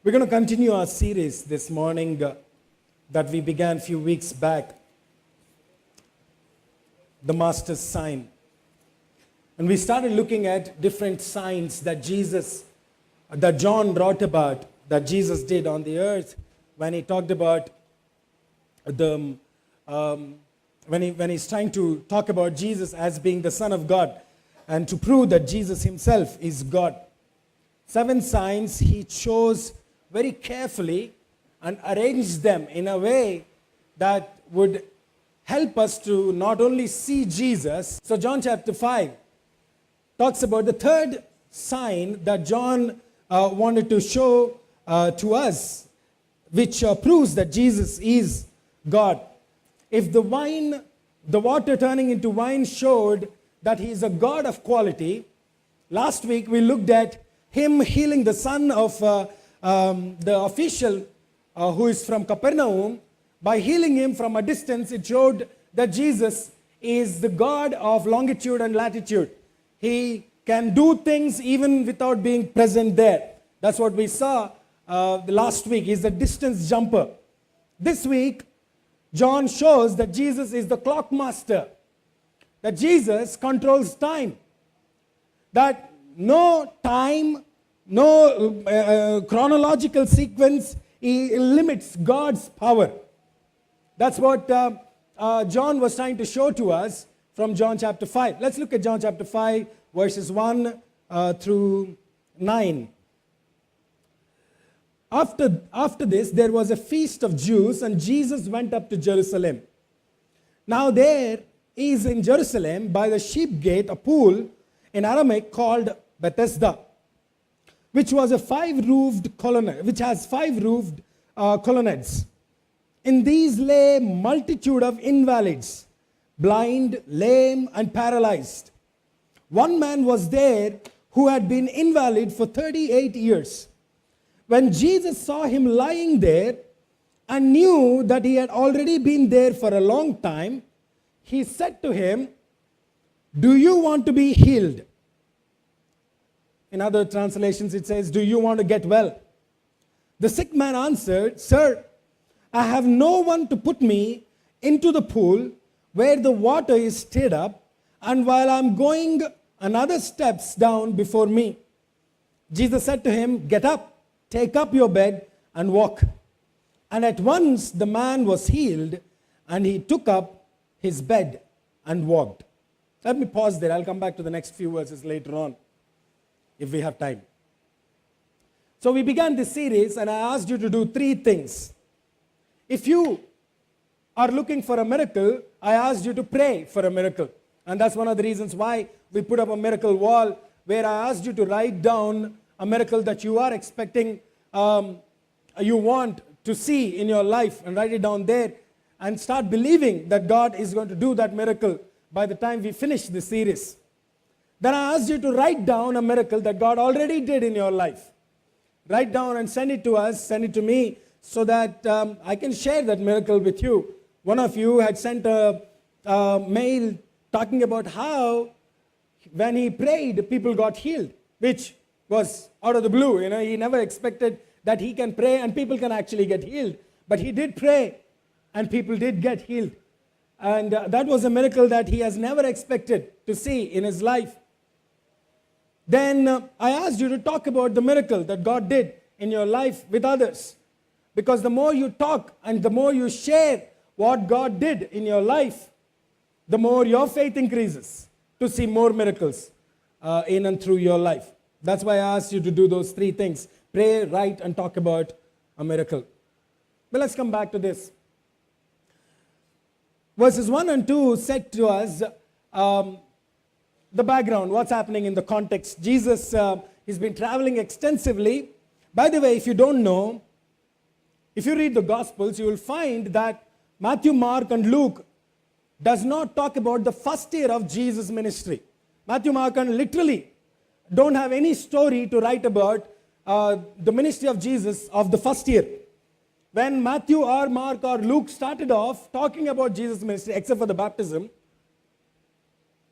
We're going to continue our series this morning that we began a few weeks back, the Master's Sign. And we started looking at different signs that John wrote about, that Jesus did on the earth when he talked about when he's trying to talk about Jesus as being the Son of God and to prove that Jesus himself is God. 7 signs he chose very carefully and arranged them in a way that would help us to not only see Jesus. So John chapter 5 talks about the third sign that John wanted to show to us, which proves that Jesus is God. If the water turning into wine showed that he is a God of quality, last week we looked at him healing the son of the official who is from Capernaum. By healing him from a distance, it showed that Jesus is the God of longitude and latitude. He can do things even without being present there. That's what we saw last week. He's a distance jumper. This week, John shows that Jesus is the clock master, that Jesus controls time, that no time, no chronological sequence limits God's power. That's what John was trying to show to us from John chapter 5. Let's look at John chapter 5, verses 1 through 9. After this, there was a feast of Jews, and Jesus went up to Jerusalem. Now there is in Jerusalem by the sheep gate a pool in Aramaic called Bethesda, which has 5 roofed colonnades. In these lay multitude of invalids, blind, lame, and paralyzed. One man was there who had been invalid for 38 years. When Jesus saw him lying there and knew that he had already been there for a long time, he said to him, "Do you want to be healed?" In other translations, it says, "Do you want to get well?" The sick man answered, "Sir, I have no one to put me into the pool where the water is stirred up, and while I'm going, another steps down before me." Jesus said to him, "Get up, take up your bed, and walk." And at once the man was healed, and he took up his bed and walked. Let me pause there. I'll come back to the next few verses later on, if we have time. So we began this series, and I asked you to do 3 things. If you are looking for a miracle, I asked you to pray for a miracle. And that's one of the reasons why we put up a miracle wall, where I asked you to write down a miracle that you are expecting, you want to see in your life, and write it down there and start believing that God is going to do that miracle by the time we finish this series. Then I asked you to write down a miracle that God already did in your life. Write down and send it to us, send it to me, so that I can share that miracle with you. One of you had sent a mail talking about how when he prayed, people got healed, which was out of the blue. He never expected that he can pray and people can actually get healed. But he did pray and people did get healed. And that was a miracle that he has never expected to see in his life. Then I asked you to talk about the miracle that God did in your life with others. Because the more you talk and the more you share what God did in your life, the more your faith increases to see more miracles in and through your life. That's why I asked you to do those 3 things: pray, write, and talk about a miracle. But let's come back to this. Verses 1 and 2 said to us the background, what's happening in the context. Jesus has been traveling extensively. By the way, if you don't know, if you read the Gospels, you will find that Matthew, Mark, and Luke does not talk about the first year of Jesus' ministry. Matthew, Mark, and literally don't have any story to write about the ministry of Jesus of the first year. When Matthew or Mark or Luke started off talking about Jesus' ministry, except for the baptism,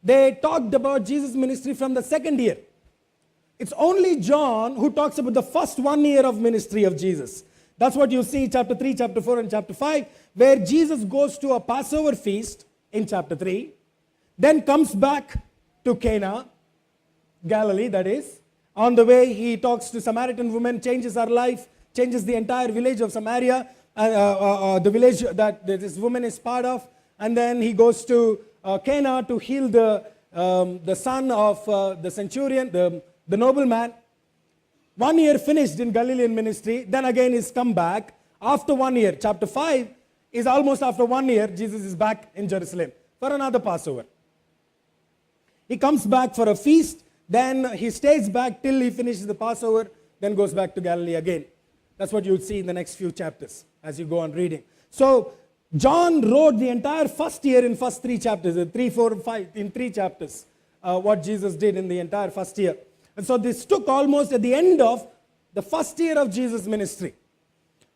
they talked about Jesus' ministry from the second year. It's only John who talks about the first 1 year of ministry of Jesus. That's what you see chapter 3, chapter 4, and chapter 5, where Jesus goes to a Passover feast in chapter 3, then comes back to Cana, Galilee, that is. On the way, he talks to Samaritan woman, changes her life, changes the entire village of Samaria, the village that this woman is part of. And then he goes to Cana to heal the son of the centurion, the nobleman. 1 year finished in Galilean ministry, then again he's come back. After 1 year, chapter 5 is almost after 1 year, Jesus is back in Jerusalem for another Passover. He comes back for a feast, then he stays back till he finishes the Passover, then goes back to Galilee again. That's what you'll see in the next few chapters as you go on reading. So John wrote the entire first year in first 3 chapters, 3, 4, 5, in 3 chapters, what Jesus did in the entire first year. And so this took almost at the end of the first year of Jesus' ministry.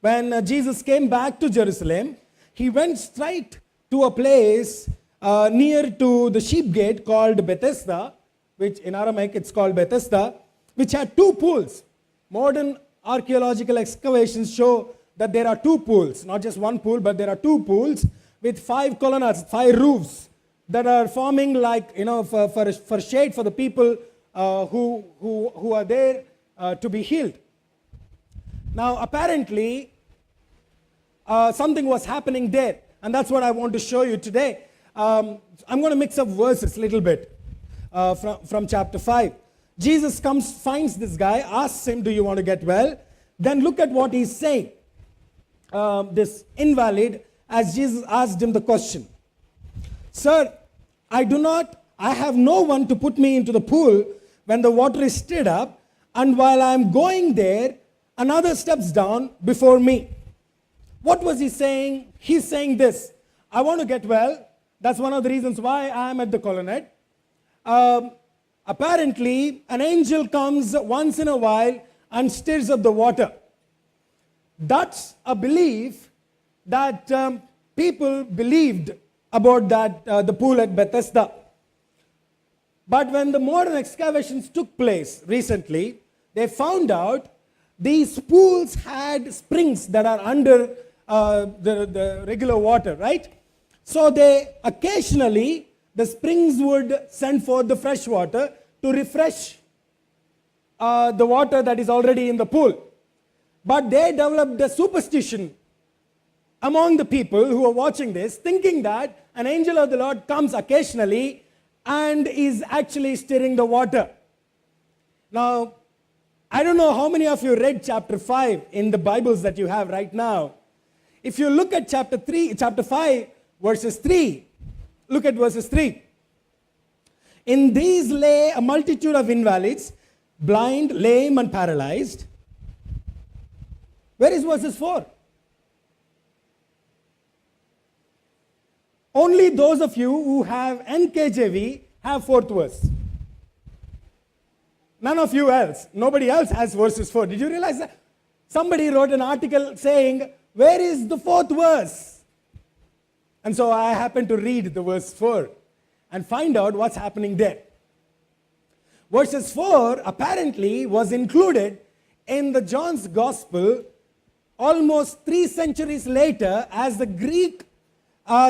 When Jesus came back to Jerusalem, he went straight to a place near to the sheep gate called Bethesda, which in Aramaic it's called Bethesda, which had 2 pools. Modern archaeological excavations show that there are 2 pools, not just 1 pool, but there are 2 pools with 5 colonnades, 5 roofs that are forming like, for shade for the people who are there to be healed. Now, apparently, something was happening there, and that's what I want to show you today. I'm going to mix up verses a little bit from chapter 5. Jesus comes, finds this guy, asks him, do you want to get well? Then look at what he's saying. This invalid, as Jesus asked him the question. Sir, I have no one to put me into the pool when the water is stirred up, and while I am going there, another steps down before me. What was he saying? He's saying this: I want to get well. That's one of the reasons why I am at the colonnade. Apparently, an angel comes once in a while and stirs up the water. That's a belief that people believed about that the pool at Bethesda. But when the modern excavations took place recently, they found out these pools had springs that are under the regular water, right? So they occasionally, the springs would send forth the fresh water to refresh the water that is already in the pool. But they developed a superstition among the people who are watching this, thinking that an angel of the Lord comes occasionally and is actually stirring the water. Now, I don't know how many of you read chapter 5 in the Bibles that you have right now. If you look at chapter 5, verses 3, look at verses 3. In these lay a multitude of invalids, blind, lame, and paralyzed. Where is verses 4? Only those of you who have NKJV have 4th verse. None of you else. Nobody else has verses 4. Did you realize that? Somebody wrote an article saying, where is the 4th verse? And so I happened to read the verse 4 and find out what's happening there. Verses 4 apparently was included in the John's Gospel almost 3 centuries later as the Greek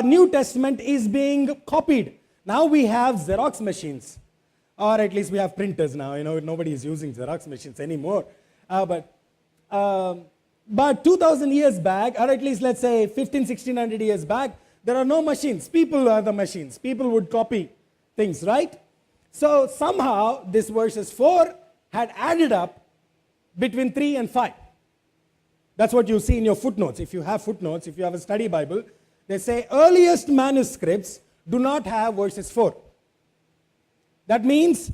New Testament is being copied. Now we have Xerox machines, or at least we have printers now. Nobody is using Xerox machines anymore. But 2,000 years back, or at least let's say 1600 years back, there are no machines. People are the machines. People would copy things, right? So somehow this verses 4 had added up between 3 and 5. That's what you see in your footnotes. If you have footnotes, if you have a study Bible, they say earliest manuscripts do not have verses 4. That means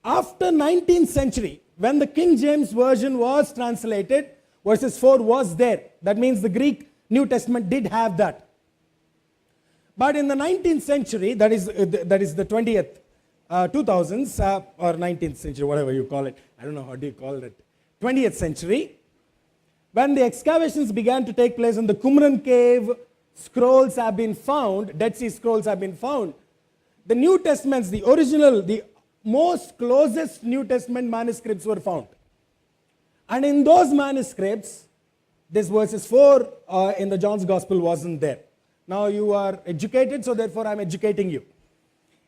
after 19th century, when the King James Version was translated, verses 4 was there. That means the Greek New Testament did have that. But in the 19th century, that is the 20th, 2000s, or 19th century, whatever you call it. I don't know, how do you call it? 20th century, when the excavations began to take place in the Qumran cave, scrolls have been found, Dead Sea Scrolls have been found. The New Testaments, the original, the most closest New Testament manuscripts were found. And in those manuscripts, this verses 4 in the John's Gospel wasn't there. Now you are educated, so therefore I'm educating you.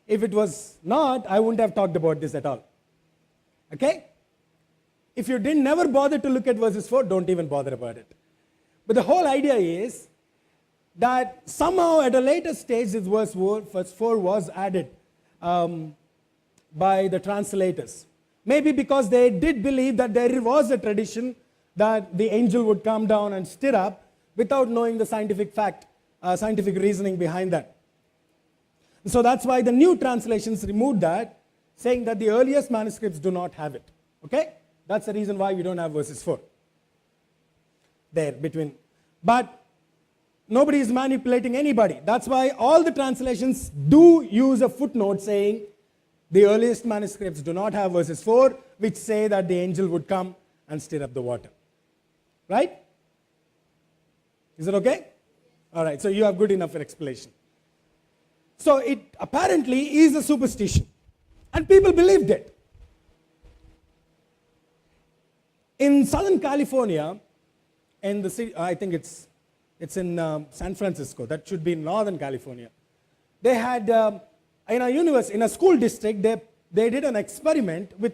If it was not, I wouldn't have talked about this at all. Okay? If you didn't never bother to look at verses 4, don't even bother about it. But the whole idea is that somehow at a later stage, this verse 4 was added by the translators. Maybe because they did believe that there was a tradition that the angel would come down and stir up without knowing the scientific fact, scientific reasoning behind that. So that's why the new translations removed that, saying that the earliest manuscripts do not have it. Okay? That's the reason why we don't have verses 4 there between. But nobody is manipulating anybody. That's why all the translations do use a footnote saying the earliest manuscripts do not have verses 4, which say that the angel would come and stir up the water. Right? Is it okay? All right, so you have good enough explanation. So it apparently is a superstition. And people believed it. In Southern California, in the city, I think it's in San Francisco. That should be in Northern California. They had, in a school district, they did an experiment with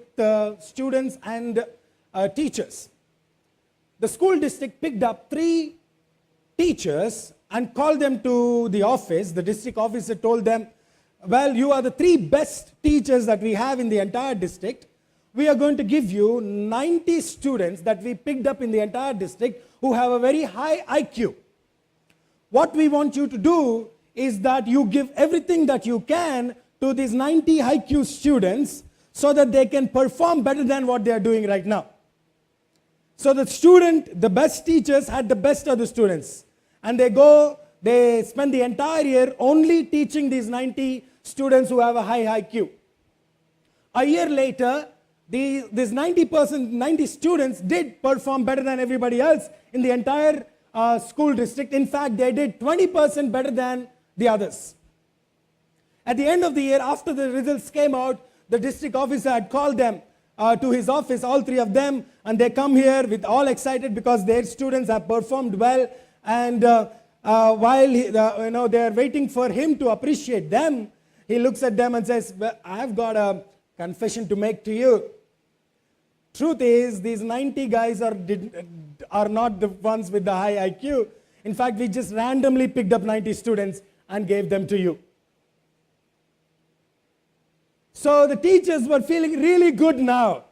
students and teachers. The school district picked up 3 teachers and called them to the office. The district officer told them, well, you are the 3 best teachers that we have in the entire district. We are going to give you 90 students that we picked up in the entire district who have a very high IQ. What we want you to do is that you give everything that you can to these 90 IQ students so that they can perform better than what they are doing right now. So the best teachers had the best of the students. And they spend the entire year only teaching these 90 students who have a high IQ. A year later, these 90 students did perform better than everybody else in the entire school district. In fact, they did 20% better than the others. At the end of the year, after the results came out, the district officer had called them to his office, all 3 of them, and they come here with all excited because their students have performed well. And while they are waiting for him to appreciate them, he looks at them and says, well, I've got a confession to make to you. Truth is, these 90 guys are not the ones with the high IQ. In fact, we just randomly picked up 90 students and gave them to you. So the teachers were feeling really good now.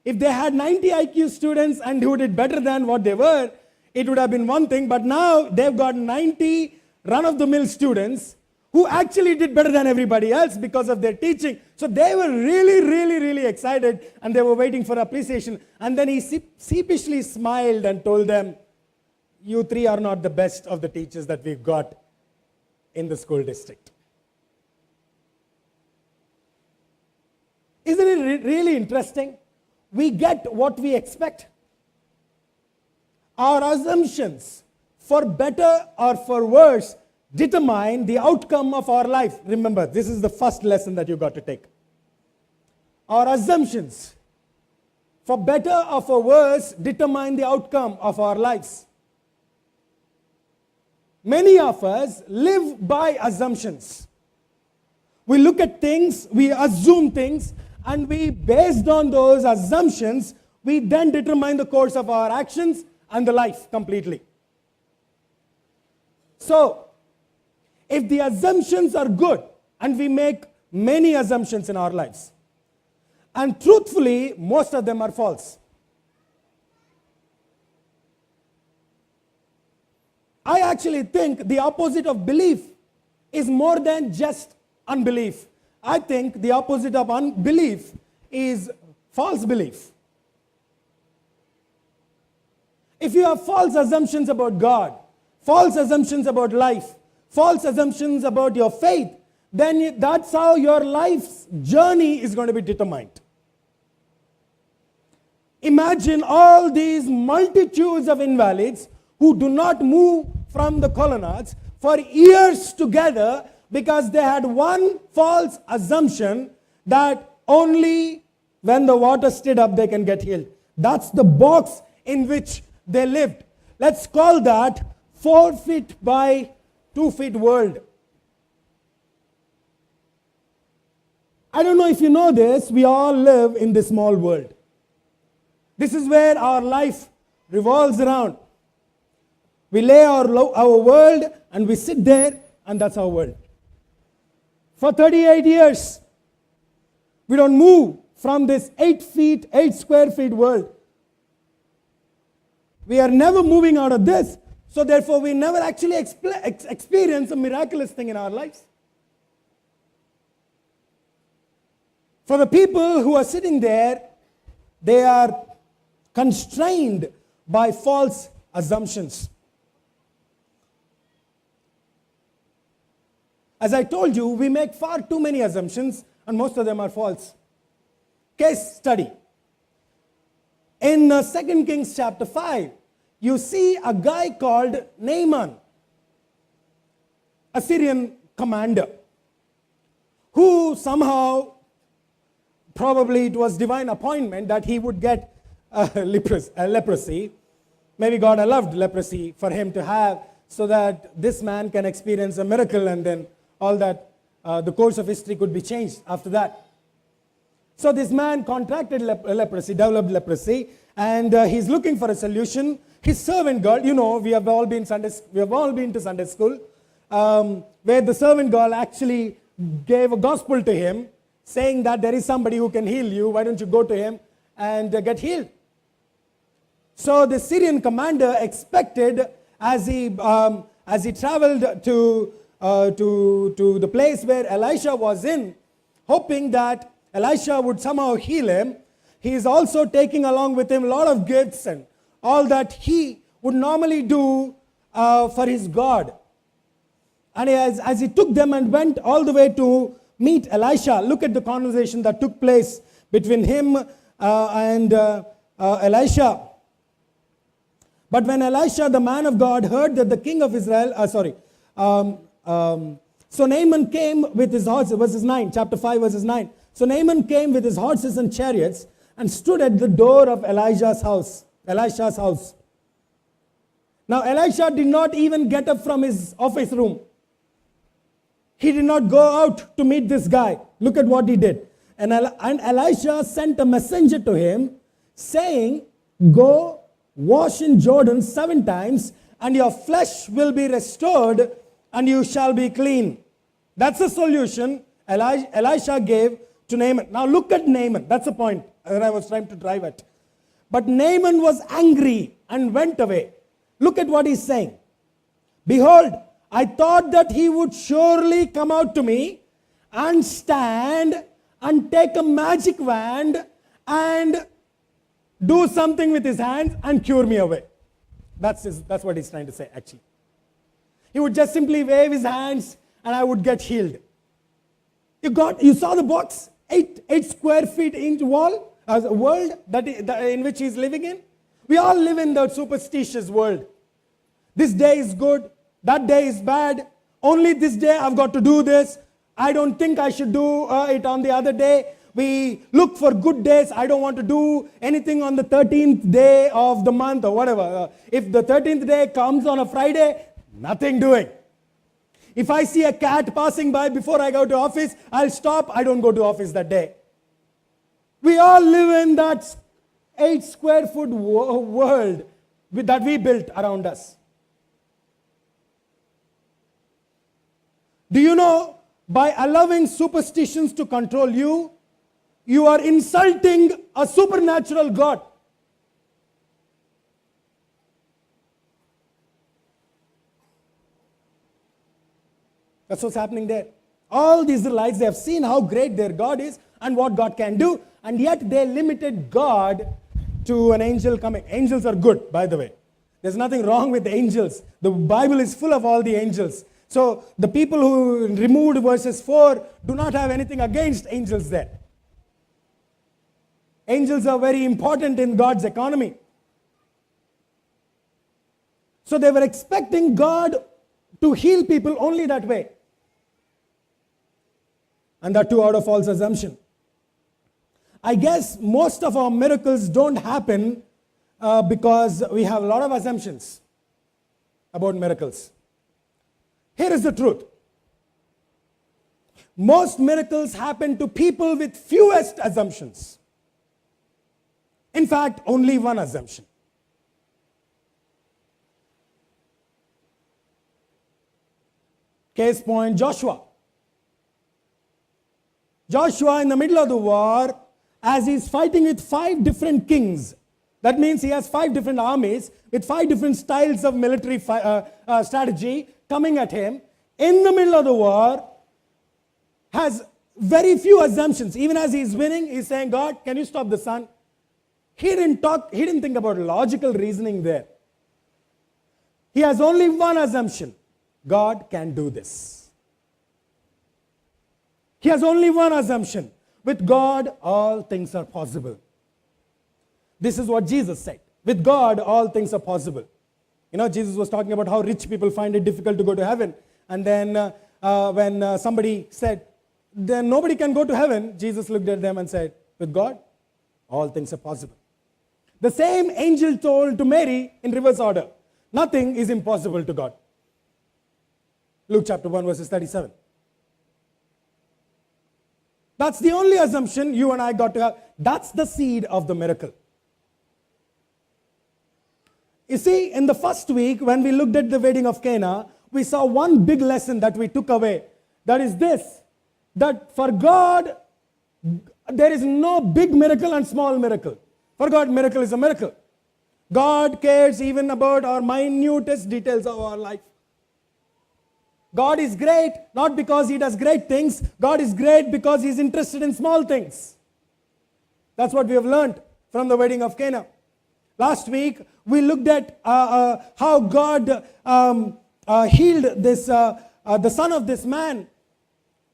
If they had 90 IQ students and who did better than what they were, it would have been one thing. But now they've got 90 run-of-the-mill students who actually did better than everybody else because of their teaching. So they were really, really, really excited, and they were waiting for appreciation. And then he sheepishly smiled and told them, you 3 are not the best of the teachers that we've got in the school district. Isn't it really interesting? We get what we expect. Our assumptions, for better or for worse, determine the outcome of our life. Remember, this is the first lesson that you got to take. Our assumptions, for better or for worse, determine the outcome of our lives. Many of us live by assumptions. We look at things, we assume things, and based on those assumptions, we then determine the course of our actions and the life completely. So, if the assumptions are good, and we make many assumptions in our lives, and truthfully, most of them are false. I actually think the opposite of belief is more than just unbelief. I think the opposite of unbelief is false belief. If you have false assumptions about God, false assumptions about life, false assumptions about your faith, then that's how your life's journey is going to be determined. Imagine all these multitudes of invalids who do not move from the colonnades for years together because they had one false assumption that only when the water stood up they can get healed. That's the box in which they lived. Let's call that 4 feet by 2 feet world. I don't know if you know this, we all live in this small world. This is where our life revolves around. We lay our world and we sit there, and that's our world. For 38 years, we don't move from this 8 square feet world. We are never moving out of this, so therefore we never actually experience a miraculous thing in our lives. For the people who are sitting there, they are constrained by false assumptions. As I told you, we make far too many assumptions, and most of them are false. Case study. In 2 Kings chapter 5, you see a guy called Naaman, a Syrian commander, who somehow, probably it was divine appointment that he would get leprosy. Maybe God allowed leprosy for him to have, so that this man can experience a miracle, and then all that, the course of history could be changed after that. So this man contracted leprosy, developed leprosy, and he's looking for a solution. His servant girl, we have all been to Sunday school, where the servant girl actually gave a gospel to him, saying that there is somebody who can heal you. Why don't you go to him and get healed? So the Syrian commander expected, as he traveled to the place where Elisha was in, hoping that Elisha would somehow heal him. He is also taking along with him a lot of gifts and all that he would normally do for his God. And as he took them and went all the way to meet Elisha, look at the conversation that took place between him and Elisha. But when Elisha, the man of God, heard that the king of Israel, so Naaman came with his horses, verses 9, chapter 5, verses 9. So Naaman came with his horses and chariots and stood at the door of Elisha's house. Now Elisha did not even get up from his office room. He did not go out to meet this guy. Look at what he did. And Elisha sent a messenger to him saying, "Go wash in Jordan 7 times, and your flesh will be restored, and you shall be clean." That's the solution Elisha gave to Naaman. Now look at Naaman. That's the point that I was trying to drive at. But Naaman was angry and went away. Look at what he's saying. "Behold, I thought that he would surely come out to me and stand and take a magic wand and do something with his hands and cure me away." That's what he's trying to say, actually. He would just simply wave his hands and I would get healed. You saw the box? 8 square feet inch wall, as a world in which he's living in. We all live in the superstitious world. This day is good, that day is bad. Only this day I've got to do this. I don't think I should do it on the other day. We look for good days. I don't want to do anything on the 13th day of the month or whatever. If the 13th day comes on a Friday, nothing doing. If I see a cat passing by before I go to office, I'll stop. I don't go to office that day. We all live in that 8 square foot world that we built around us. Do you know, by allowing superstitions to control you, you are insulting a supernatural God. That's what's happening there. All the Israelites, they have seen how great their God is and what God can do, and yet they limited God to an angel coming. Angels are good, by the way. There's nothing wrong with the angels. The Bible is full of all the angels. So the people who removed verses 4 do not have anything against angels there. Angels are very important in God's economy. So they were expecting God to heal people only that way. And that too out of false assumption. I guess most of our miracles don't happen because we have a lot of assumptions about miracles. Here is the truth. Most miracles happen to people with fewest assumptions. In fact, only one assumption. Case point, Joshua. Joshua, in the middle of the war, as he's fighting with 5 different kings, that means he has 5 different armies with 5 different styles of military strategy coming at him. In the middle of the war, has very few assumptions. Even as he's winning, he's saying, God, can you stop the sun? He didn't think about logical reasoning there. He has only one assumption. God can do this. He has only one assumption. With God, all things are possible. This is what Jesus said. With God, all things are possible. You know, Jesus was talking about how rich people find it difficult to go to heaven. And then when somebody said, then nobody can go to heaven, Jesus looked at them and said, with God, all things are possible. The same angel told to Mary in reverse order, nothing is impossible to God. Luke chapter 1 verses 37. That's the only assumption you and I got to have. That's the seed of the miracle. You see, in the first week, when we looked at the wedding of Cana, we saw one big lesson that we took away. That is this, that for God, there is no big miracle and small miracle. For God, miracle is a miracle. God cares even about our minutest details of our life. God is great, not because He does great things. God is great because He's interested in small things. That's what we have learned from the wedding of Cana. Last week, we looked at how God healed the son of this man,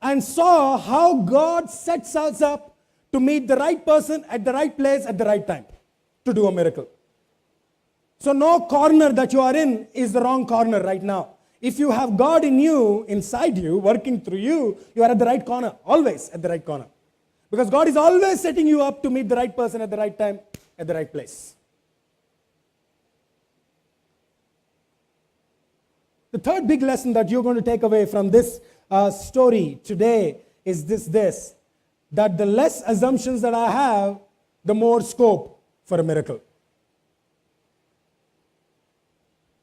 and saw how God sets us up to meet the right person at the right place at the right time to do a miracle. So no corner that you are in is the wrong corner right now. If you have God in you, inside you, working through you, you are at the right corner, always at the right corner. Because God is always setting you up to meet the right person at the right time, at the right place. The third big lesson that you're going to take away from this story today is this, that the less assumptions that I have, the more scope for a miracle.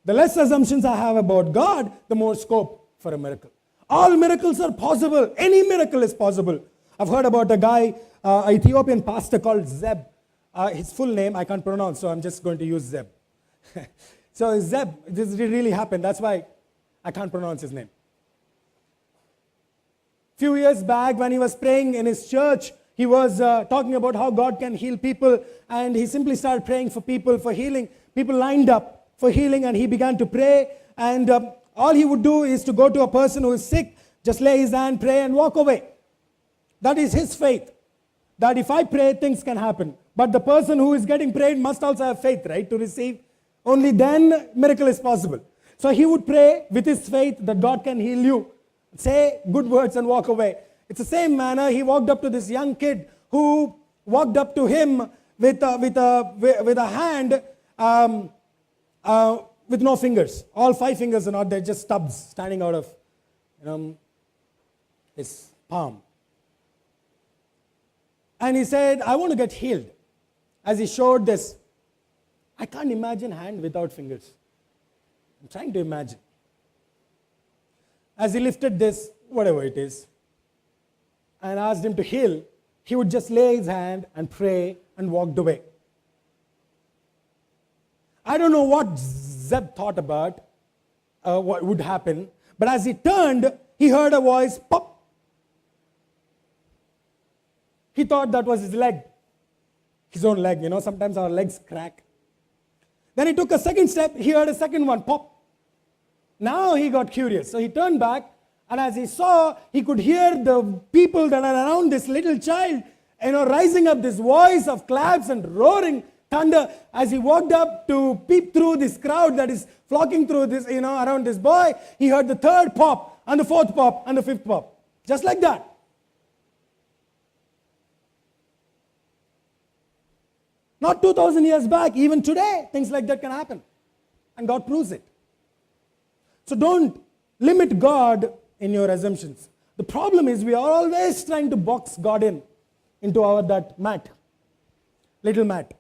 The less assumptions I have about God, the more scope for a miracle. All miracles are possible. Any miracle is possible. I've heard about a guy, an Ethiopian pastor called Zeb. His full name I can't pronounce, so I'm just going to use Zeb. So Zeb, this really happened. That's why I can't pronounce his name. Few years back, when he was praying in his church, he was talking about how God can heal people, and he simply started praying for people for healing. People lined up for healing, and he began to pray, and all he would do is to go to a person who is sick, just lay his hand, pray, and walk away. That is his faith, that if I pray, things can happen. But the person who is getting prayed must also have faith, right, to receive. Only then miracle is possible. So he would pray with his faith that God can heal you, say good words and walk away. It's the same manner he walked up to this young kid who walked up to him with a hand with no fingers. All 5 fingers are not there, just stubs standing out of his palm. And he said, I want to get healed. As he showed this, I can't imagine hand without fingers. I'm trying to imagine. As he lifted this, whatever it is, and asked him to heal, he would just lay his hand and pray and walked away. I don't know what Zeb thought about what would happen, but as he turned, he heard a voice, pop. He thought that was his leg, his own leg. You know, sometimes our legs crack. Then he took a second step, he heard a second one, pop. Now he got curious, so he turned back, and as he saw, he could hear the people that are around this little child, rising up this voice of claps and roaring thunder. As he walked up to peep through this crowd that is flocking through this, around this boy, he heard the third pop, and the fourth pop, and the fifth pop. Just like that. Not 2,000 years back, even today, things like that can happen. And God proves it. So don't limit God in your assumptions. The problem is we are always trying to box God into that mat, little mat.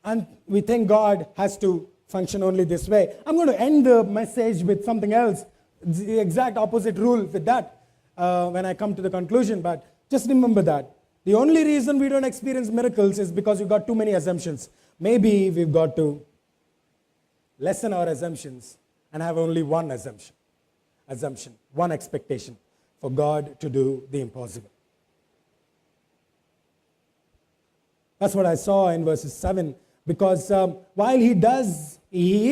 And we think God has to function only this way. I'm going to end the message with something else, the exact opposite rule with that when I come to the conclusion. But just remember that the only reason we don't experience miracles is because we've got too many assumptions. Maybe we've got to lessen our assumptions and have only one assumption, one expectation for God to do the impossible. That's what I saw in verses 7. Because while he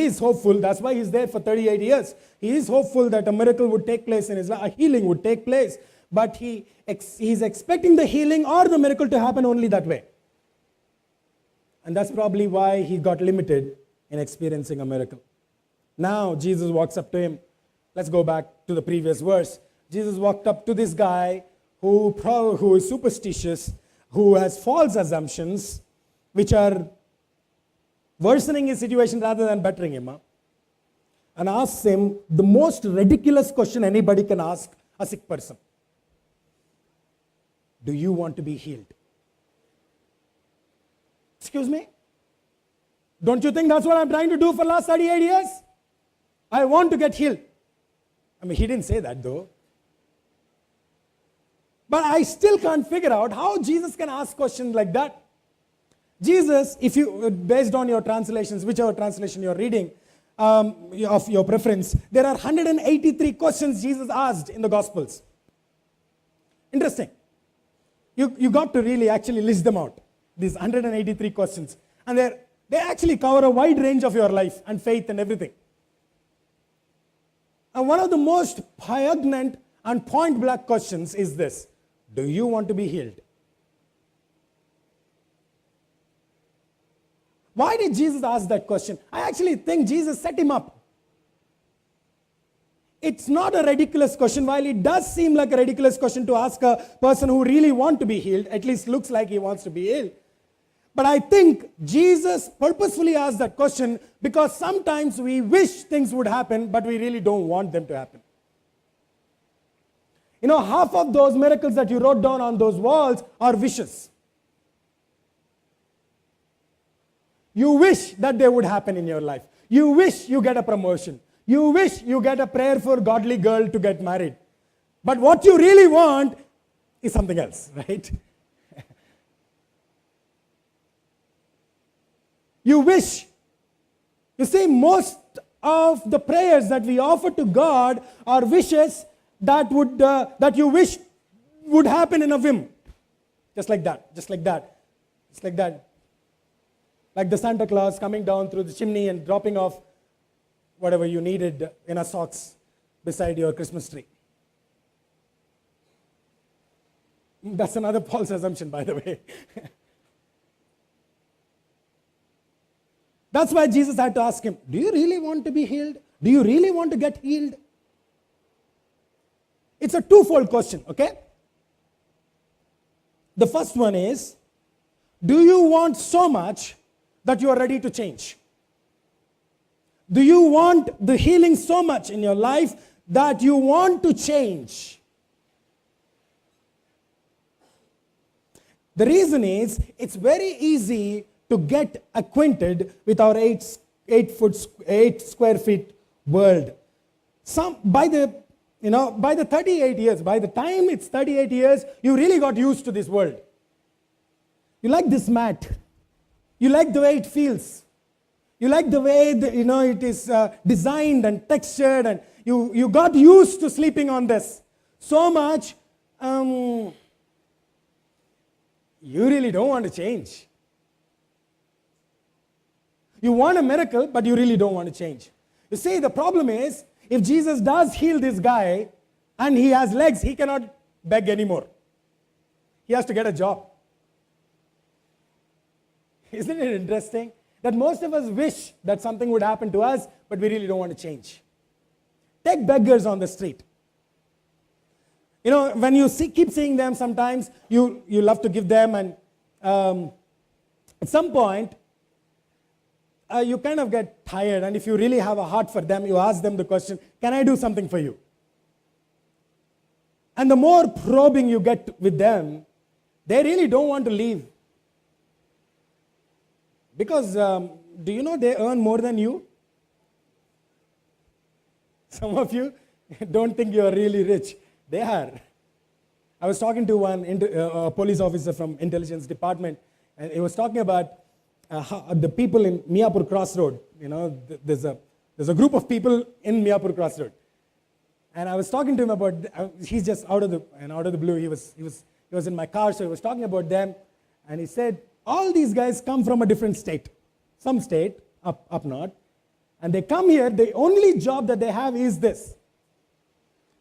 is hopeful, that's why he's there for 38 years. He is hopeful that a miracle would take place in his life, a healing would take place. But he's expecting the healing or the miracle to happen only that way. And that's probably why he got limited in experiencing a miracle. Now Jesus walks up to him. Let's go back to the previous verse. Jesus walked up to this guy who is superstitious, who has false assumptions, which are worsening his situation rather than bettering him, and asks him the most ridiculous question anybody can ask a sick person. Do you want to be healed? Excuse me? Don't you think that's what I'm trying to do for the last 38 years? I want to get healed. I mean, he didn't say that though. But I still can't figure out how Jesus can ask questions like that. Jesus, if you, based on your translations, whichever translation you're reading, of your preference, there are 183 questions Jesus asked in the Gospels. Interesting. You got to really actually list them out, these 183 questions. And they actually cover a wide range of your life and faith and everything. And one of the most poignant and point-blank questions is this: do you want to be healed? Why did Jesus ask that question? I actually think Jesus set him up. It's not a ridiculous question. While it does seem like a ridiculous question to ask a person who really wants to be healed, at least looks like he wants to be healed. But I think Jesus purposefully asked that question because sometimes we wish things would happen, but we really don't want them to happen. You know, half of those miracles that you wrote down on those walls are wishes. You wish that they would happen in your life. You wish you get a promotion. You wish you get a prayer for godly girl to get married. But what you really want is something else, right? You wish. You see, most of the prayers that we offer to God are wishes that you wish would happen in a whim. Just like that, just like that, just like that. Like the Santa Claus coming down through the chimney and dropping off whatever you needed in a socks beside your Christmas tree. That's another false assumption, by the way. That's why Jesus had to ask him, do you really want to be healed? Do you really want to get healed? It's a twofold question, okay? The first one is, do you want so much that you are ready to change? Do you want the healing so much in your life that you want to change? The reason is, it's very easy to get acquainted with our 8 square feet world. By the 38 years, by the time it's 38 years, you really got used to this world. You like this mat. You like the way it feels. You like the way it is designed and textured, and you got used to sleeping on this so much. You really don't want to change. You want a miracle, but you really don't want to change. You see, the problem is, if Jesus does heal this guy and he has legs, he cannot beg anymore. He has to get a job. Isn't it interesting that most of us wish that something would happen to us, but we really don't want to change? Take beggars on the street. You know, when you keep seeing them, sometimes you love to give them, and at some point, you kind of get tired, and if you really have a heart for them, you ask them the question, can I do something for you? And the more probing you get with them, they really don't want to leave. Because, do you know they earn more than you? Some of you don't think you are really rich. They are. I was talking to a police officer from intelligence department, and he was talking about the people in Miapur Crossroad. You know, there's a group of people in Miapur Crossroad. And I was talking to him about, he's just out of the blue, he was in my car, so he was talking about them, and he said, all these guys come from a different state, some state, up north, and they come here, the only job that they have is this.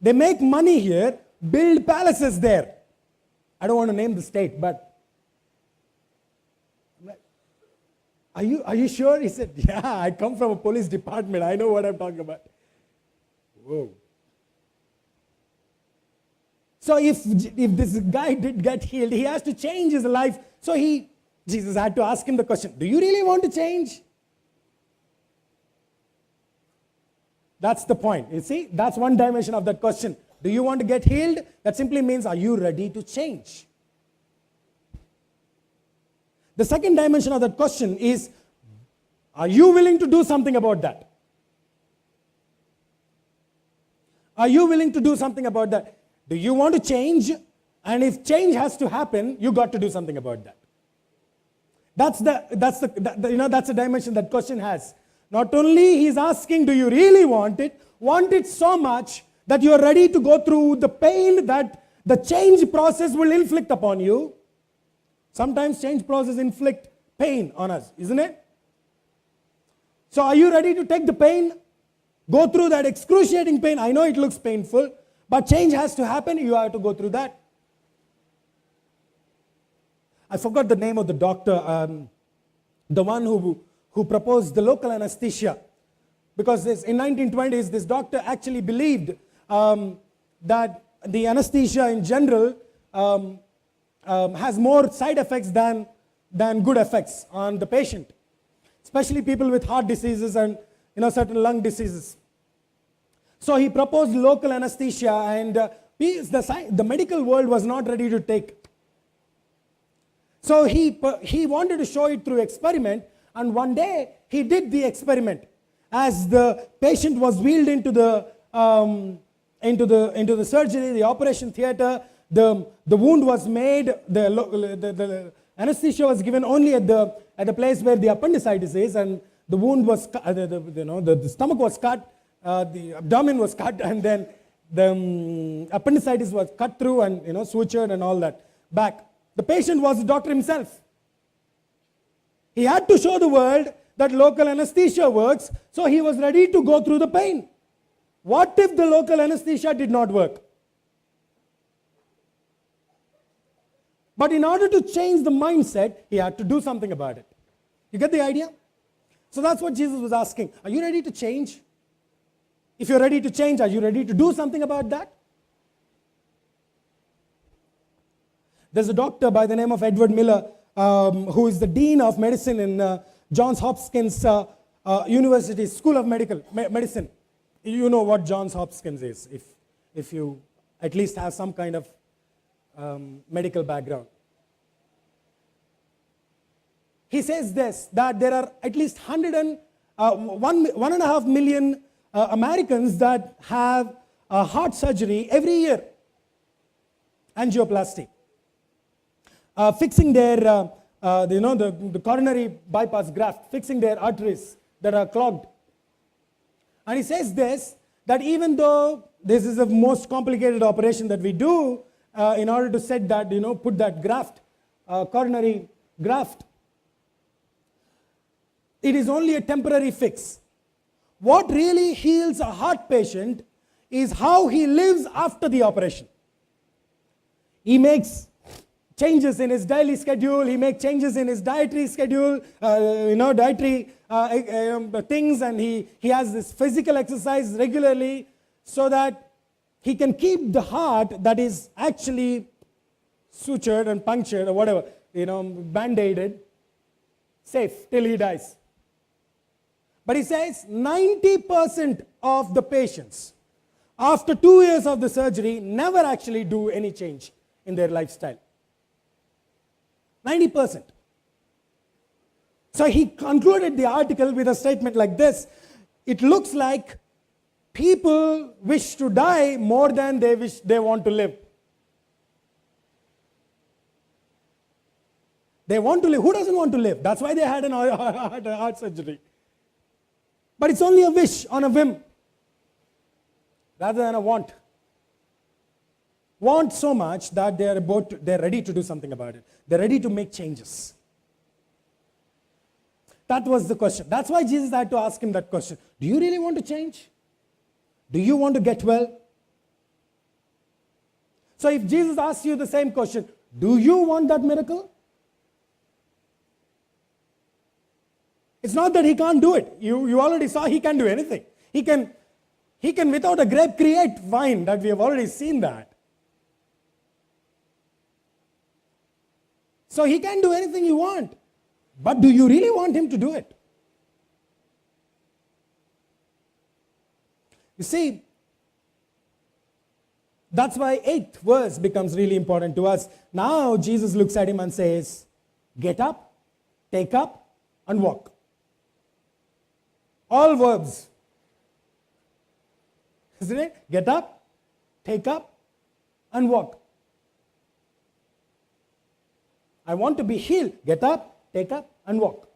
They make money here, build palaces there. I don't want to name the state, but I'm like, are you sure? He said, yeah, I come from a police department, I know what I'm talking about. Whoa. So if this guy did get healed, he has to change his life. So Jesus had to ask him the question, do you really want to change? That's the point. You see, that's one dimension of that question. Do you want to get healed? That simply means, are you ready to change? The second dimension of that question is, are you willing to do something about that? Are you willing to do something about that? Do you want to change? And if change has to happen, you got to do something about that. That's the dimension that question has. Not only he's asking, do you really want it so much that you are ready to go through the pain that the change process will inflict upon you. Sometimes change process inflict pain on us, isn't it? So are you ready to take the pain? Go through that excruciating pain. I know it looks painful, but change has to happen. You have to go through that. I forgot the name of the doctor, the one who proposed the local anesthesia. Because in 1920s, this doctor actually believed that the anesthesia in general has more side effects than good effects on the patient, especially people with heart diseases and certain lung diseases. So he proposed local anesthesia, and the medical world was not ready to take it. So he wanted to show it through experiment, and one day he did the experiment. As the patient was wheeled into the surgery, the operation theater, the wound was made. The anesthesia was given only at the place where the appendicitis is, and the wound was the stomach was cut, the abdomen was cut, and then the appendicitis was cut through and sutured and all that back. The patient was the doctor himself. He had to show the world that local anesthesia works, so he was ready to go through the pain. What if the local anesthesia did not work? But in order to change the mindset, he had to do something about it. You get the idea? So that's what Jesus was asking. Are you ready to change? If you're ready to change, are you ready to do something about that? There's a doctor by the name of Edward Miller, who is the dean of medicine in Johns Hopkins University School of Medicine. You know what Johns Hopkins is, if you at least have some kind of medical background. He says this, that there are at least 1.5 million Americans that have heart surgery every year, angioplasty, fixing their the coronary bypass graft, fixing their arteries that are clogged. And he says this, that even though this is the most complicated operation that we do in order to set that, put that graft, coronary graft, it is only a temporary fix. What really heals a heart patient is how he lives after the operation. He makes changes in his daily schedule, he makes changes in his dietary schedule, dietary things, and he has this physical exercise regularly so that he can keep the heart that is actually sutured and punctured or whatever, band-aided, safe till he dies. But he says 90% of the patients, after 2 years of the surgery, never actually do any change in their lifestyle. 90%. So he concluded the article with a statement like this: it looks like people wish to die more than they wish they want to live. They want to live. Who doesn't want to live? That's why they had an heart surgery. But it's only a wish, on a whim, rather than a want. Want so much that they're ready to do something about it. They're ready to make changes. That was the question. That's why Jesus had to ask him that question. Do you really want to change? Do you want to get well? So if Jesus asks you the same question, do you want that miracle? It's not that he can't do it. You already saw he can do anything. He can without a grape create wine. That we have already seen that. So he can do anything you want. But do you really want him to do it? You see, that's why 8th verse becomes really important to us. Now Jesus looks at him and says, get up, take up, and walk. All verbs. Isn't it? Get up, take up, and walk. I want to be healed. Get up, take up, and walk.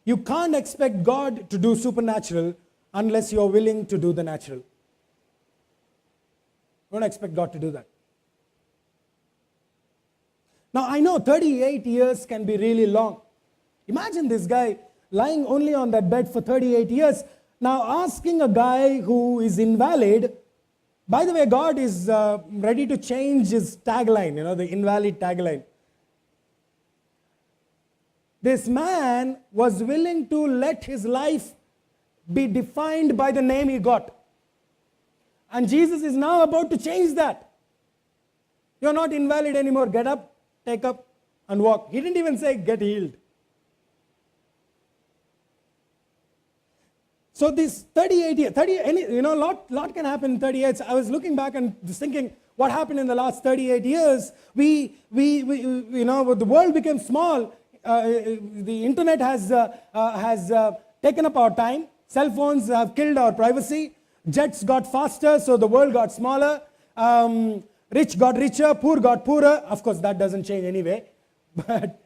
You can't expect God to do supernatural unless you're willing to do the natural. Don't expect God to do that. Now, I know 38 years can be really long. Imagine this guy lying only on that bed for 38 years. Now, asking a guy who is invalid, by the way, God is ready to change his tagline, the invalid tagline. This man was willing to let his life be defined by the name he got. And Jesus is now about to change that. You're not invalid anymore. Get up, take up, and walk. He didn't even say get healed. So this 38 years, lot can happen in 38 years. I was looking back and just thinking, what happened in the last 38 years? The world became small. The internet has taken up our time. Cell phones have killed our privacy. Jets got faster, so the world got smaller. Rich got richer, poor got poorer. Of course, that doesn't change anyway. But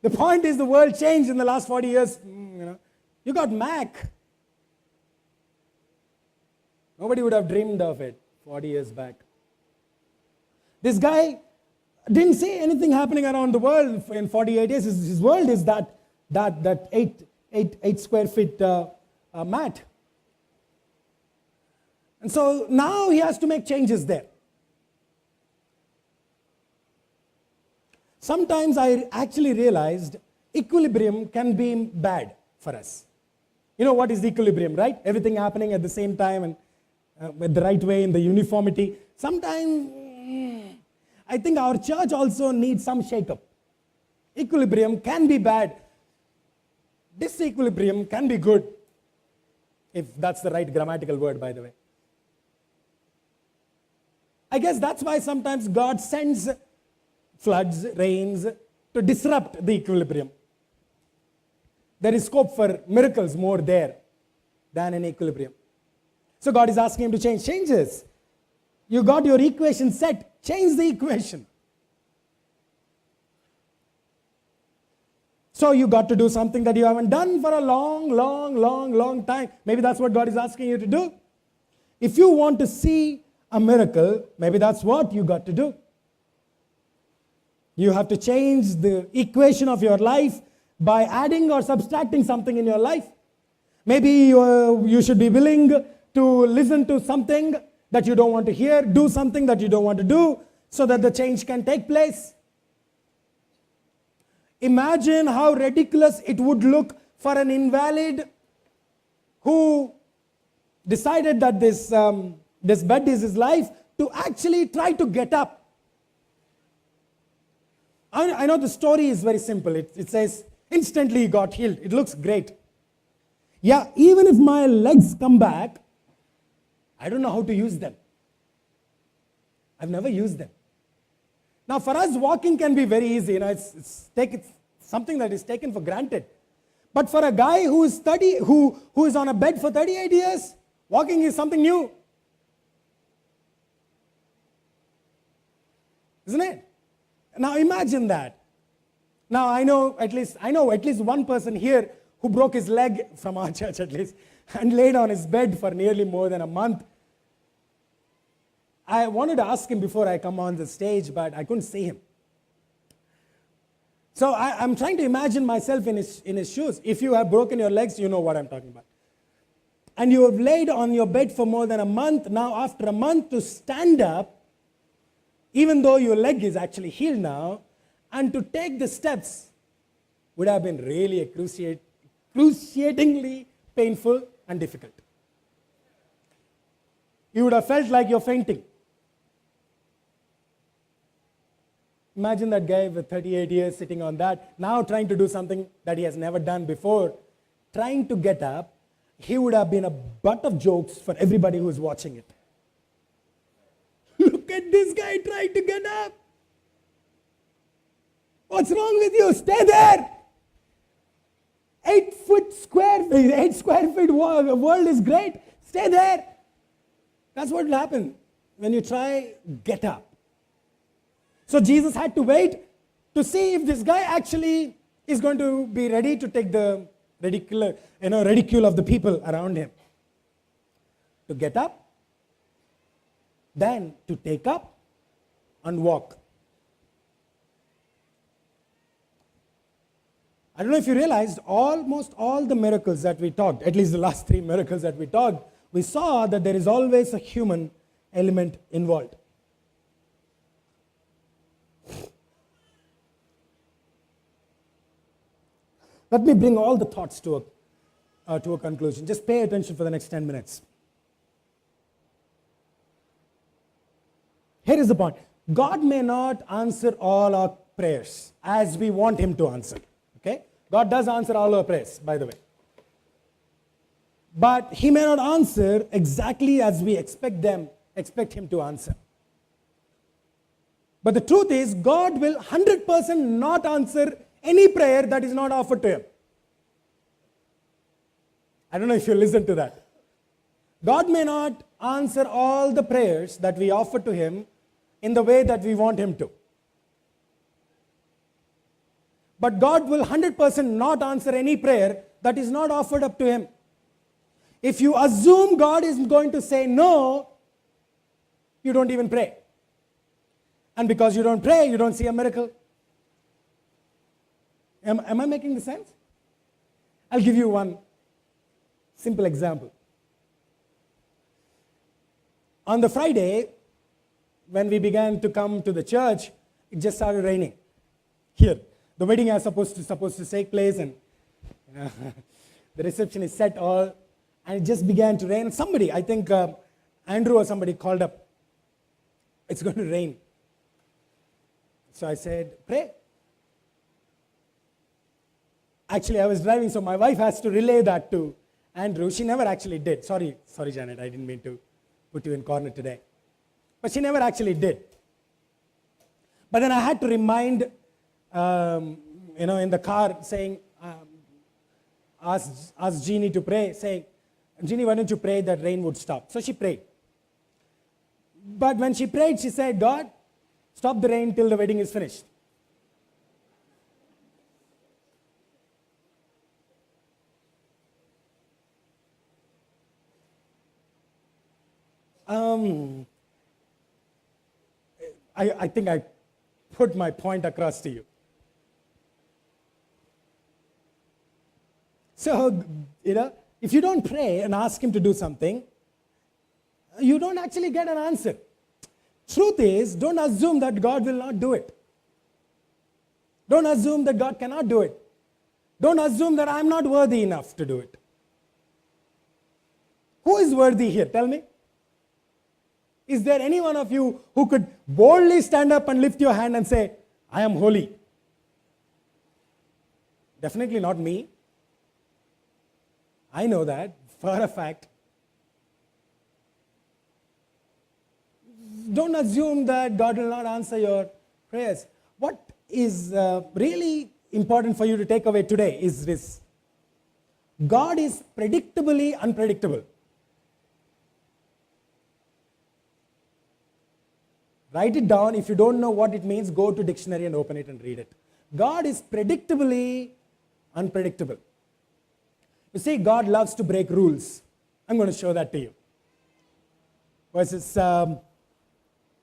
the point is, the world changed in the last 40 years. You got Mac. Nobody would have dreamed of it 40 years back. This guy didn't see anything happening around the world in 48 years. His world is that 8 square feet mat. And so now he has to make changes there. Sometimes I actually realized equilibrium can be bad for us. You know what is equilibrium, right? Everything happening at the same time and the right way in the uniformity. Sometimes I think our church also needs some shake-up. Equilibrium can be bad. Disequilibrium can be good, if that's the right grammatical word, by the way. I guess that's why sometimes God sends floods, rains, to disrupt the equilibrium. There is scope for miracles more there than in equilibrium. So God is asking him to change. Changes. You got your equation set. Change the equation. So you got to do something that you haven't done for a long time. Maybe that's what God is asking you to do. If you want to see a miracle, maybe that's what you got to do. You have to change the equation of your life by adding or subtracting something in your life. Maybe you should be willing to listen to something that you don't want to hear, do something that you don't want to do, so that the change can take place. Imagine how ridiculous it would look for an invalid who decided that this bed is his life, to actually try to get up. I know the story is very simple. It says, instantly he got healed. It looks great. Yeah, even if my legs come back, I don't know how to use them. I've never used them. Now, for us, walking can be very easy. It's something that is taken for granted. But for a guy who is on a bed for 38 years, walking is something new. Isn't it? Now imagine that. Now I know at least one person here who broke his leg, from our church at least, and laid on his bed for nearly more than a month. I wanted to ask him before I come on the stage, but I couldn't see him. So I'm trying to imagine myself in his shoes. If you have broken your legs, you know what I'm talking about. And you have laid on your bed for more than a month. Now after a month, to stand up, even though your leg is actually healed now, and to take the steps would have been really excruciatingly painful and difficult. You would have felt like you're fainting. Imagine that guy with 38 years sitting on that, now trying to do something that he has never done before, trying to get up. He would have been a butt of jokes for everybody who's watching it. Look at this guy trying to get up. What's wrong with you? Stay there. 8 square feet world is great. Stay there. That's what will happen when you try get up. So Jesus had to wait to see if this guy actually is going to be ready to take the ridicule of the people around him. To get up, then to take up and walk. I don't know if you realized, almost all the miracles that we talked, at least the last 3 miracles that we talked, we saw that there is always a human element involved. Let me bring all the thoughts to a conclusion. Just pay attention for the next 10 minutes. Here is the point. God may not answer all our prayers as we want him to answer. Okay? God does answer all our prayers, by the way. But he may not answer exactly as we expect him to answer. But the truth is, God will 100% not answer any prayer that is not offered to him. I don't know if you listen to that. God may not answer all the prayers that we offer to him in the way that we want him to. But God will 100% not answer any prayer that is not offered up to him. If you assume God is going to say no, you don't even pray. And because you don't pray, you don't see a miracle. Am I making the sense? I'll give you one simple example. On the Friday, when we began to come to the church, it just started raining. Here, the wedding is supposed to take place, and the reception is set all, and it just began to rain. Somebody, I think Andrew or somebody called up, it's going to rain. So I said, pray. Actually, I was driving, so my wife has to relay that to Andrew. She never actually did. Sorry, Janet, I didn't mean to put you in corner today. But she never actually did. But then I had to remind, in the car, saying, ask Jeannie to pray, saying, Jeannie, why don't you pray that rain would stop? So she prayed. But when she prayed, she said, God, stop the rain till the wedding is finished. I think I put my point across to you. So, if you don't pray and ask him to do something, you don't actually get an answer. Truth is, don't assume that God will not do it. Don't assume that God cannot do it. Don't assume that I'm not worthy enough to do it. Who is worthy here? Tell me. Is there any one of you who could boldly stand up and lift your hand and say, I am holy? Definitely not me. I know that for a fact. Don't assume that God will not answer your prayers. What is really important for you to take away today is this. God is predictably unpredictable. Write it down. If you don't know what it means, go to dictionary and open it and read it. God is predictably unpredictable. You see, God loves to break rules. I'm going to show that to you. Verses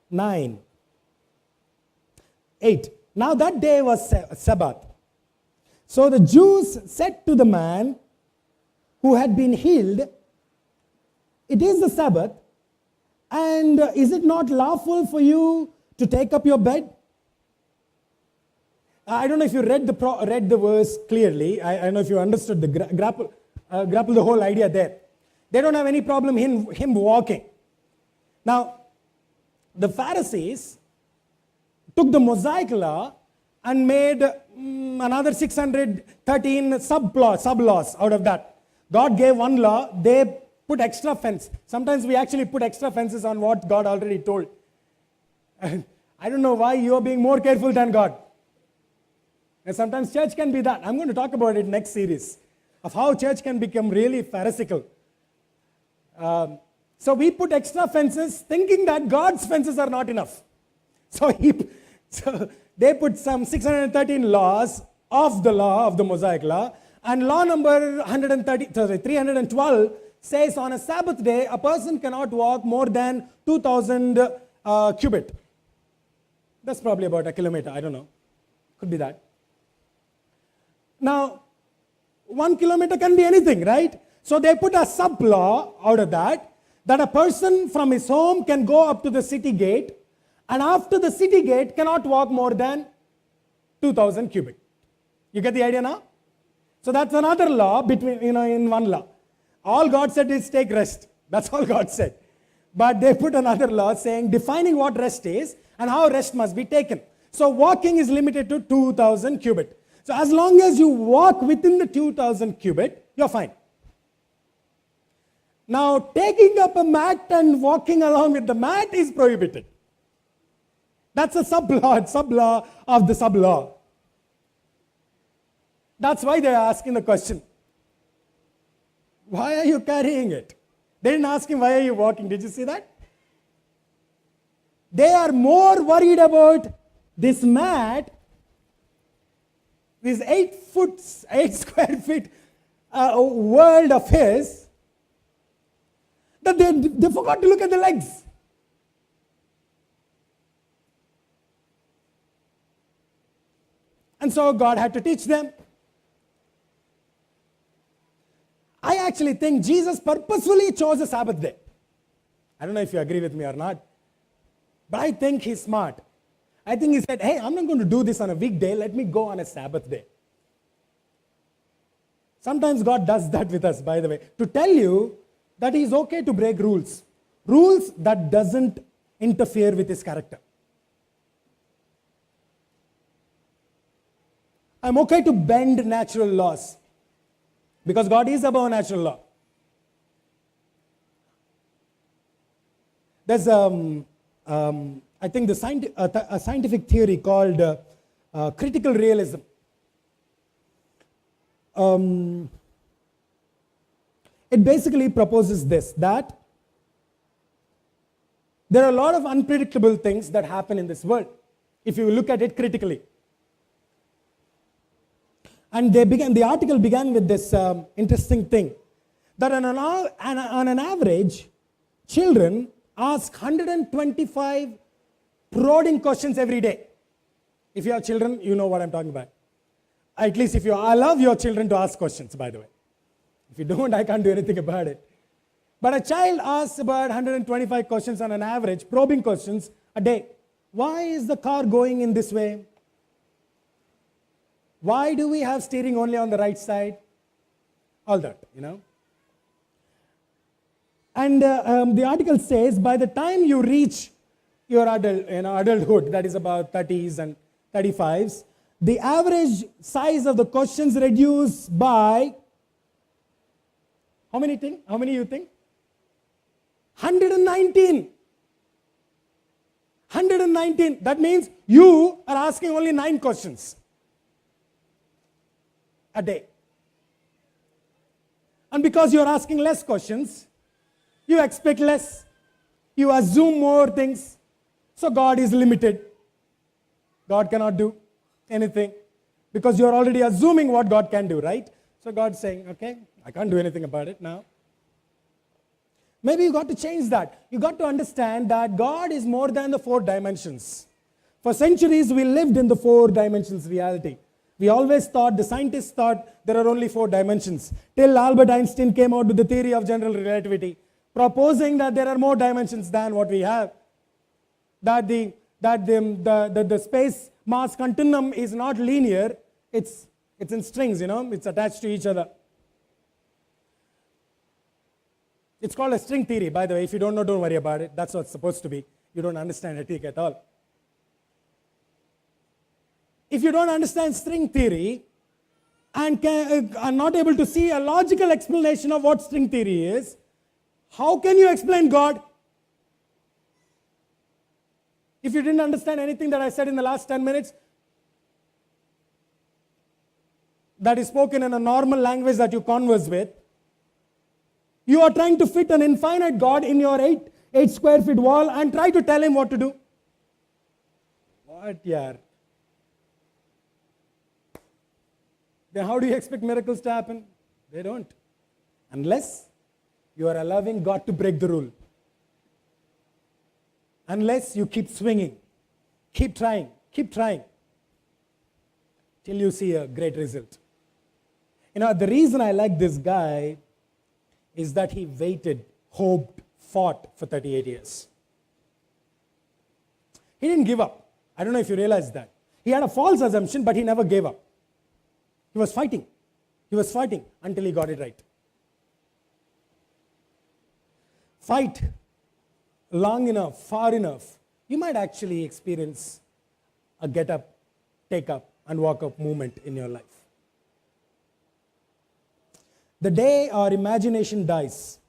9, 8. Now that day was Sabbath. So the Jews said to the man who had been healed, it is the Sabbath, and is it not lawful for you to take up your bed? I don't know if you read the verse clearly. I don't know if you understood the grapple the whole idea there. They don't have any problem him walking. Now, the Pharisees took the Mosaic law and made another 613 sub-laws out of that. God gave one law, they put extra fence. Sometimes we actually put extra fences on what God already told. And I don't know why you are being more careful than God. And sometimes church can be that. I'm going to talk about it next series, of how church can become really pharisaical. So we put extra fences thinking that God's fences are not enough. So they put some 613 laws of the law, of the Mosaic law, and law number 312 says on a Sabbath day, a person cannot walk more than 2,000 cubit. That's probably about a kilometer, I don't know. Could be that. Now, 1 kilometer can be anything, right? So they put a sub-law out of that a person from his home can go up to the city gate, and after the city gate cannot walk more than 2,000 cubic. You get the idea now? So that's another law between, in one law. All God said is take rest. That's all God said. But they put another law saying, defining what rest is and how rest must be taken. So walking is limited to 2,000 cubit. So as long as you walk within the 2,000 cubit, you're fine. Now, taking up a mat and walking along with the mat is prohibited. That's a sub-law of the sub-law. That's why they're asking the question, why are you carrying it? They didn't ask him, why are you walking? Did you see that? They are more worried about this mat, this 8 square feet world of his, that they forgot to look at the legs. And so God had to teach them. I actually think Jesus purposefully chose a Sabbath day. I don't know if you agree with me or not, but I think he's smart. I think he said, hey, I'm not going to do this on a weekday. Let me go on a Sabbath day. Sometimes God does that with us, by the way, to tell you that he's okay to break rules. Rules that doesn't interfere with his character. I'm okay to bend natural laws because God is above natural law. There's I think a scientific theory called critical realism. It basically proposes this, that there are a lot of unpredictable things that happen in this world, if you look at it critically. And the article began with this interesting thing, that on an average, children ask 125 prodding questions every day. If you have children, you know what I'm talking about. At least if you allow your children to ask questions, by the way. If you don't, I can't do anything about it. But a child asks about 125 questions on an average, probing questions a day. Why is the car going in this way? Why do we have steering only on the right side? All that, And the article says, by the time you reach your adulthood, that is about 30s and 35s, the average size of the questions reduce by, how many you think? 119. 119. That means you are asking only 9 questions a day. And because you are asking less questions, you expect less. You assume more things. So God is limited. God cannot do anything because you are already assuming what God can do, right? So God's saying, okay, I can't do anything about it now. Maybe you got to change that. You got to understand that God is more than the 4 dimensions. For centuries, we lived in the 4 dimensions reality. We always thought, the scientists thought, there are only 4 dimensions. Till Albert Einstein came out with the theory of general relativity, proposing that there are more dimensions than what we have. That the space mass continuum is not linear, it's in strings, it's attached to each other. It's called a string theory, by the way. If you don't know, don't worry about it. That's what it's supposed to be. You don't understand ethic at all. If you don't understand string theory and are not able to see a logical explanation of what string theory is, how can you explain God? If you didn't understand anything that I said in the last 10 minutes, that is spoken in a normal language that you converse with, you are trying to fit an infinite God in your 8 square feet wall and try to tell him what to do. What, yaar? Then how do you expect miracles to happen? They don't. Unless you are allowing God to break the rule. Unless you keep swinging, keep trying, till you see a great result. The reason I like this guy is that he waited, hoped, fought for 38 years. He didn't give up. I don't know if you realize that. He had a false assumption, but he never gave up. He was fighting. He was fighting until he got it right. Fight long enough, far enough, you might actually experience a get up, take up, and walk up movement in your life. The day our imagination dies,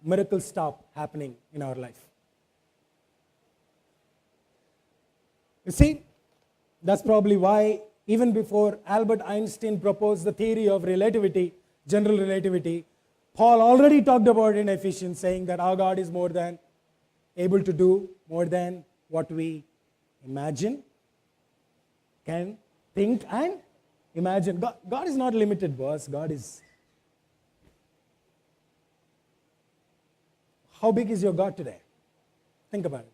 miracles stop happening in our life. You see, that's probably why even before Albert Einstein proposed the theory of relativity, general relativity, Paul already talked about it in Ephesians, saying that our God is more than able to do more than what we imagine, can think and imagine. God is not limited, boss. God is. How big is your God today? Think about it.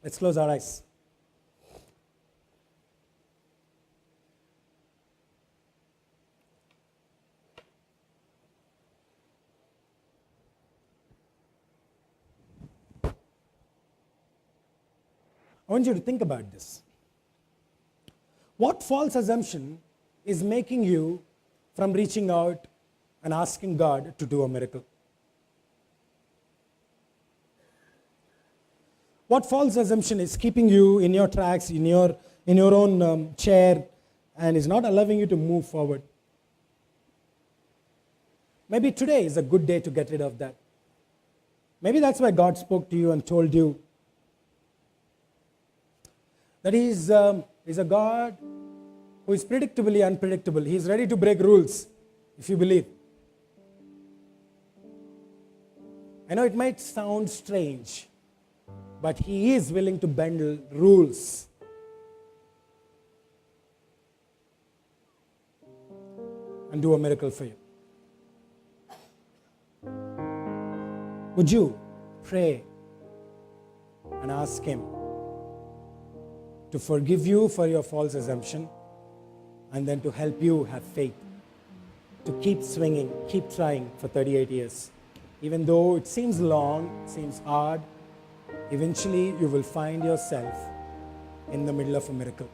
Let's close our eyes. I want you to think about this. What false assumption is making you from reaching out and asking God to do a miracle? What false assumption is keeping you in your tracks, in your own chair, and is not allowing you to move forward? Maybe today is a good day to get rid of that. Maybe that's why God spoke to you and told you that He is a God who is predictably unpredictable. He is ready to break rules, if you believe. I know it might sound strange, but He is willing to bend rules. And do a miracle for you. Would you pray and ask Him to forgive you for your false assumption, and then to help you have faith, to keep swinging, keep trying for 38 years. Even though it seems long, seems hard, eventually you will find yourself in the middle of a miracle.